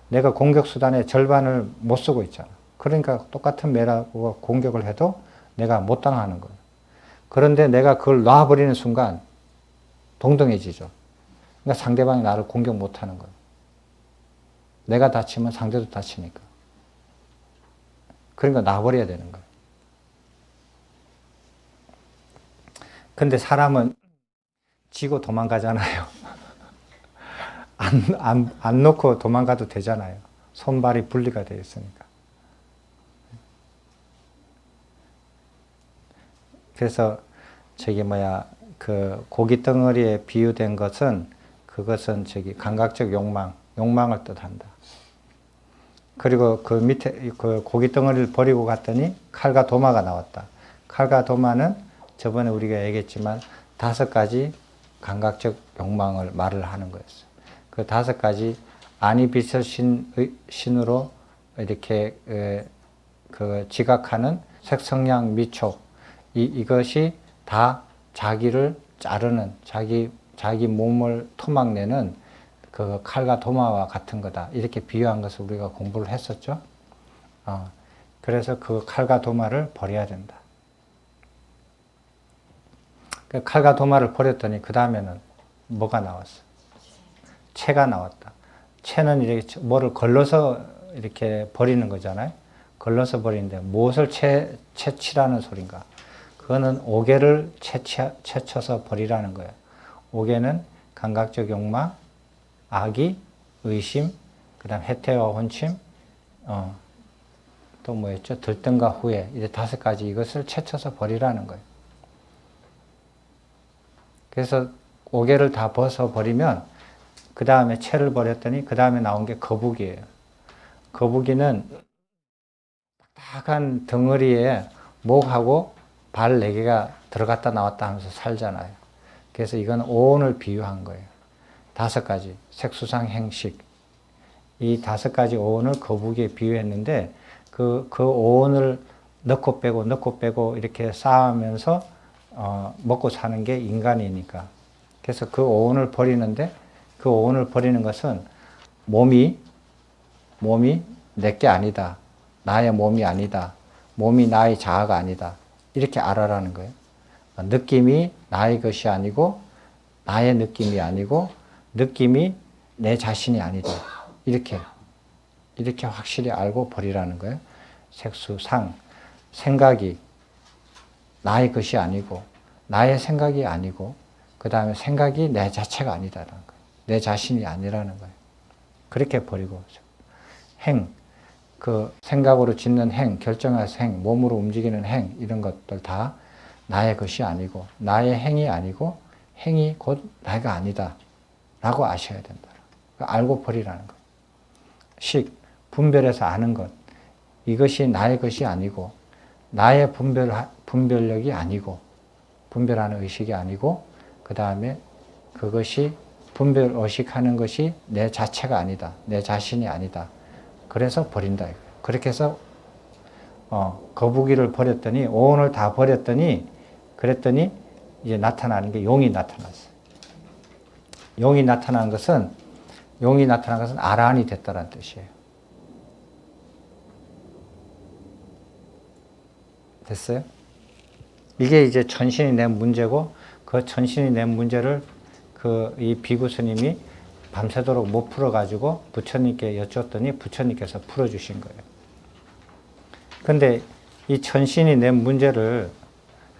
내가 공격 수단의 절반을 못 쓰고 있잖아. 그러니까 똑같은 매라고 공격을 해도 내가 못 당하는 거예요. 그런데 내가 그걸 놔버리는 순간 동등해지죠. 그러니까 상대방이 나를 공격 못 하는 거예요. 내가 다치면 상대도 다치니까. 그러니까 놔버려야 되는 거예요. 근데 사람은 지고 도망가잖아요. 안 놓고 도망가도 되잖아요. 손발이 분리가 되어 있으니까. 그래서 그 고기 덩어리에 비유된 것은 그것은 감각적 욕망을 뜻한다. 그리고 그 밑에 그 고기 덩어리를 버리고 갔더니 칼과 도마가 나왔다. 칼과 도마는 저번에 우리가 얘기했지만 5가지 감각적 욕망을 말을 하는 거였어요. 그 5가지 안이빛을 신으로 이렇게 그 지각하는 색성량 미촉 이것이 다 자기를 자르는 자기 몸을 토막내는 그 칼과 도마와 같은 거다. 이렇게 비유한 것을 우리가 공부를 했었죠. 그래서 그 칼과 도마를 버려야 된다. 그 칼과 도마를 버렸더니 그 다음에는 뭐가 나왔어? 채가 나왔다. 채는 이렇게 뭐를 걸러서 이렇게 버리는 거잖아요. 걸러서 버리는데 무엇을 채치라는 소린가? 그거는 오개를 채쳐서 버리라는 거예요. 오개는 감각적 욕망, 악의, 의심, 그 다음 해태와 혼침, 또 뭐였죠? 들뜸과 후회. 이제 5가지 이것을 채쳐서 버리라는 거예요. 그래서 오개를 다 벗어버리면 그 다음에 채를 버렸더니 그 다음에 나온 게 거북이에요. 거북이는 딱딱한 덩어리에 목하고 발 4개가 들어갔다 나왔다 하면서 살잖아요. 그래서 이건 오온을 비유한 거예요. 5가지 색수상 행식 이 5가지 오온을 거북이에 비유했는데 그 오온을 넣고 빼고 이렇게 쌓으면서 먹고 사는 게 인간이니까. 그래서 그 오온을 버리는데 그 오온을 버리는 것은 몸이 내게 아니다. 나의 몸이 아니다. 몸이 나의 자아가 아니다. 이렇게 알아라는 거예요. 느낌이 나의 것이 아니고 나의 느낌이 아니고 느낌이 내 자신이 아니다. 이렇게 확실히 알고 버리라는 거예요. 색수상 생각이 나의 것이 아니고 나의 생각이 아니고 그 다음에 생각이 내 자체가 아니다라는 거예요. 내 자신이 아니라는 거예요. 그렇게 버리고 그 생각으로 짓는 결정해서 몸으로 움직이는 이런 것들 다 나의 것이 아니고 나의 행이 아니고 행이 곧 나가 아니다 라고 아셔야 된다. 알고 버리라는 거예요. 분별해서 아는 것 이것이 나의 것이 아니고 나의 분별력이 아니고 분별하는 의식이 아니고 그 다음에 그것이 분별 의식하는 것이 내 자체가 아니다. 내 자신이 아니다. 그래서 버린다. 그렇게 해서 거북이를 버렸더니 오온을 다 버렸더니 그랬더니 이제 나타나는 게 용이 나타났어요. 용이 나타난 것은 아라한이 됐다는 뜻이에요. 됐어요? 이게 이제 천신이 낸 문제고 그 천신이 낸 문제를 이 비구 스님이 밤새도록 못 풀어가지고 부처님께 여쭈었더니 부처님께서 풀어주신 거예요. 근데 이 천신이 낸 문제를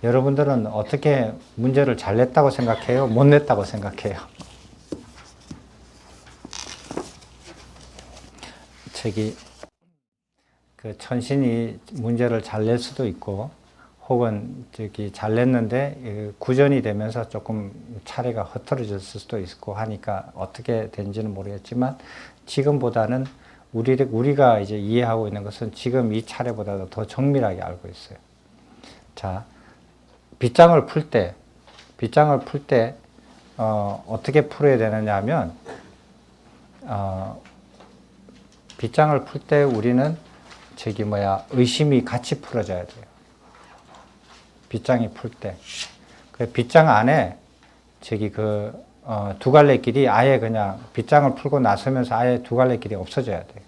여러분들은 어떻게 문제를 잘 냈다고 생각해요? 못 냈다고 생각해요? 그 천신이 문제를 잘 낼 수도 있고 혹은 잘 냈는데 구전이 되면서 조금 차례가 흐트러졌을 수도 있고 하니까 어떻게 된지는 모르겠지만 지금보다는 우리가 이제 이해하고 있는 것은 지금 이 차례보다도 더 정밀하게 알고 있어요. 자, 빗장을 풀 때, 어떻게 풀어야 되느냐 하면, 빗장을 풀 때 우리는 의심이 같이 풀어져야 돼요. 빗장이 풀 때. 그 빗장 안에 두 갈래 길이 아예 그냥 빗장을 풀고 나서면서 아예 두 갈래 길이 없어져야 돼요.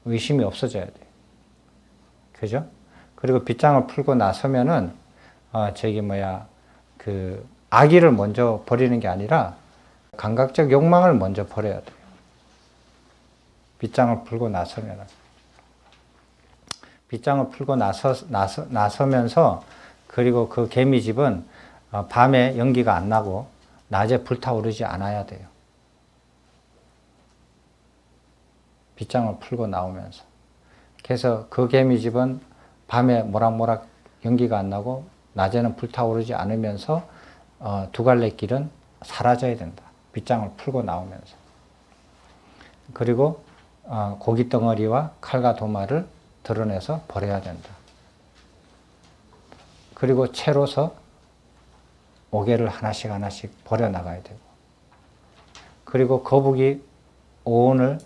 의심이 없어져야 돼요. 그죠? 그리고 빗장을 풀고 나서면은, 악의를 먼저 버리는 게 아니라 감각적 욕망을 먼저 버려야 돼요. 빗장을 풀고 나서면은. 빗장을 풀고 나서면서, 그리고 그 개미집은 밤에 연기가 안 나고 낮에 불타오르지 않아야 돼요. 빗장을 풀고 나오면서. 그래서 그 개미집은 밤에 모락모락 연기가 안 나고 낮에는 불타오르지 않으면서 두 갈래 길은 사라져야 된다. 빗장을 풀고 나오면서. 그리고 고기 덩어리와 칼과 도마를 드러내서 버려야 된다. 그리고 채로서 옥외를 하나씩 버려나가야 되고, 그리고 거북이 오온을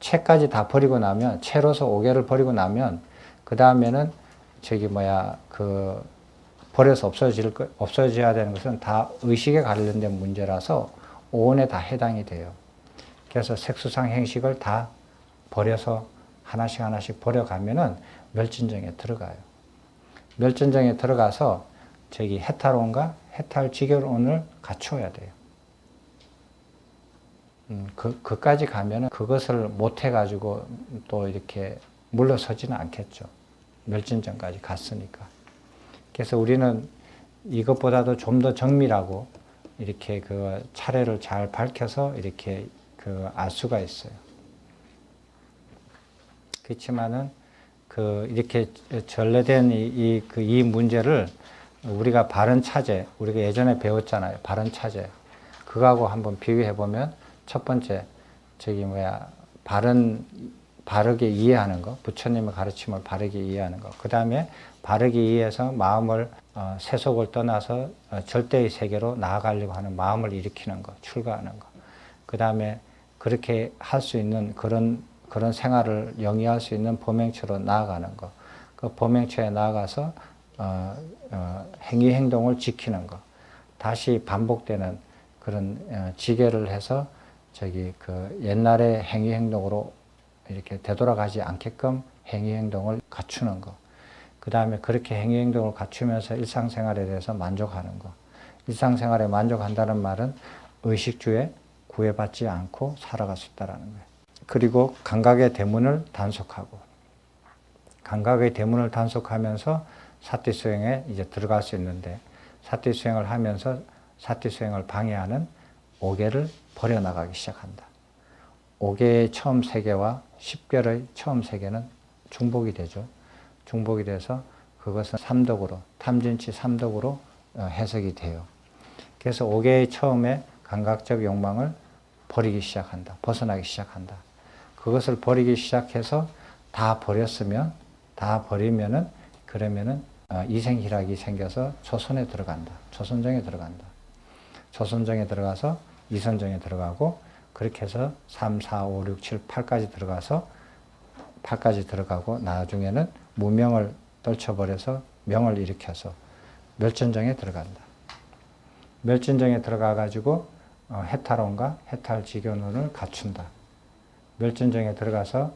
채까지 다 버리고 나면, 채로서 옥외를 버리고 나면, 그 다음에는 버려서 없어져야 되는 것은 다 의식에 관련된 문제라서 오온에 다 해당이 돼요. 그래서 색수상 행식을 다 버려서 하나씩 버려가면은 멸진정에 들어가요. 멸진정에 들어가서 해탈온과 해탈지결온을 갖추어야 돼요. 그까지 가면은 그것을 못해가지고 또 이렇게 물러서지는 않겠죠. 멸진정까지 갔으니까. 그래서 우리는 이것보다도 좀 더 정밀하고 이렇게 그 차례를 잘 밝혀서 이렇게 알 수가 있어요. 그렇지만은 이렇게 전래된 이 문제를 우리가 바른 차제, 우리가 예전에 배웠잖아요. 바른 차제. 그거하고 한번 비교해 보면 첫 번째, 바르게 이해하는 거, 부처님의 가르침을 바르게 이해하는 거. 그 다음에 바르게 이해해서 마음을, 세속을 떠나서 절대의 세계로 나아가려고 하는 마음을 일으키는 거, 출가하는 거. 그 다음에 그렇게 할 수 있는 그런 생활을 영위할 수 있는 범행처로 나아가는 거. 그 범행처에 나아가서, 행위 행동을 지키는 거. 다시 반복되는 그런, 지계를 해서 옛날의 행위 행동으로 이렇게 되돌아가지 않게끔 행위 행동을 갖추는 거. 그 다음에 그렇게 행위 행동을 갖추면서 일상생활에 대해서 만족하는 거. 일상생활에 만족한다는 말은 의식주에 구애받지 않고 살아갈 수 있다는 거예요. 그리고 감각의 대문을 단속하고, 감각의 대문을 단속하면서 사티수행에 이제 들어갈 수 있는데, 사티수행을 하면서 사티수행을 방해하는 오계를 버려나가기 시작한다. 오계의 처음 세계와 10결의 처음 세계는 중복이 되죠. 중복이 돼서 그것은 삼독으로, 탐진치 삼독으로 해석이 돼요. 그래서 오계의 처음에 감각적 욕망을 버리기 시작한다. 벗어나기 시작한다. 그것을 버리기 시작해서 다 버리면은, 그러면은 이생희락이 생겨서 조선에 들어간다. 조선정에 들어간다. 조선정에 들어가서 이선정에 들어가고, 그렇게 해서 3, 4, 5, 6, 7, 8까지 들어가서 8까지 들어가고, 나중에는 무명을 떨쳐버려서 명을 일으켜서 멸진정에 들어간다. 멸진정에 들어가가지고 해탈원과 해탈지견원을 갖춘다. 멸진정에 들어가서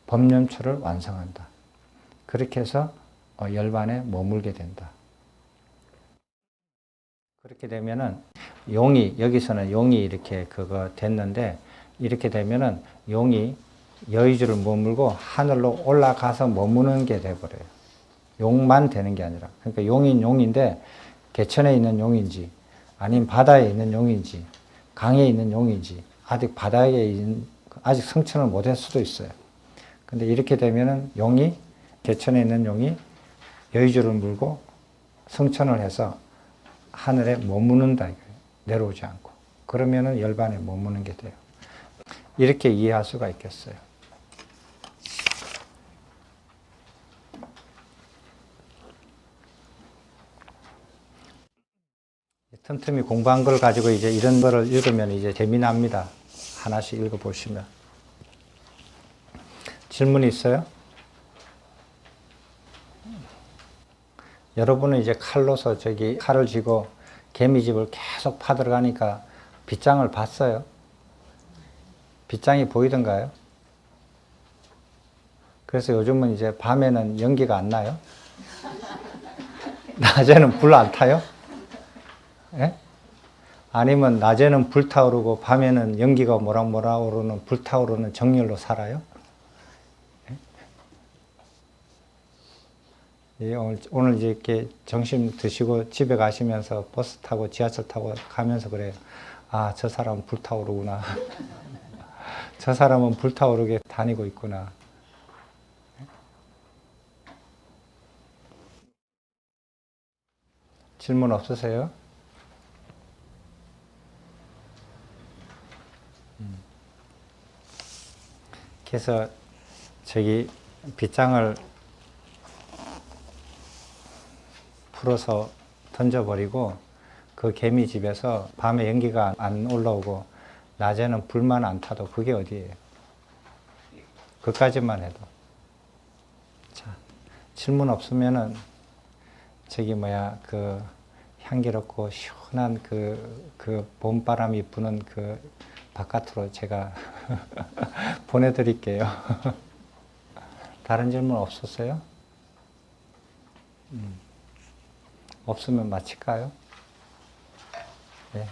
법념초를 완성한다. 그렇게 해서 열반에 머물게 된다. 그렇게 되면은 여기서는 용이 이렇게 됐는데, 이렇게 되면은 용이 여의주를 머물고 하늘로 올라가서 머무는 게 돼버려요. 용만 되는 게 아니라. 그러니까 용인 용인데, 개천에 있는 용인지, 아니면 바다에 있는 용인지, 강에 있는 용인지, 아직 아직 성천을 못 할 수도 있어요. 근데 이렇게 되면은 개천에 있는 용이 여의주를 물고 성천을 해서 하늘에 머무는다. 내려오지 않고. 그러면은 열반에 머무는 게 돼요. 이렇게 이해할 수가 있겠어요. 틈틈이 공부한 걸 가지고 이제 이런 거를 읽으면 이제 재미납니다. 하나씩 읽어보시면. 질문 있어요? 여러분은 이제 칼로서 칼을 쥐고 개미집을 계속 파들어가니까 빗장을 봤어요? 빗장이 보이던가요? 그래서 요즘은 이제 밤에는 연기가 안 나요? 낮에는 불 안 타요? 예? 아니면 낮에는 불타오르고 밤에는 연기가 모락모락 오르는 불타오르는 정열로 살아요? 예? 오늘 이제 이렇게 점심 드시고 집에 가시면서 버스 타고 지하철 타고 가면서 그래요. 아, 저 사람은 불타오르구나. 저 사람은 불타오르게 다니고 있구나. 질문 없으세요? 그래서 빗장을 풀어서 던져버리고 그 개미집에서 밤에 연기가 안 올라오고 낮에는 불만 안 타도 그게 어디예요? 그까지만 해도. 자, 질문 없으면은 그 향기롭고 시원한 그 봄바람이 부는 그 바깥으로 제가 보내드릴게요. 다른 질문 없었어요? 없으면 마칠까요? 네.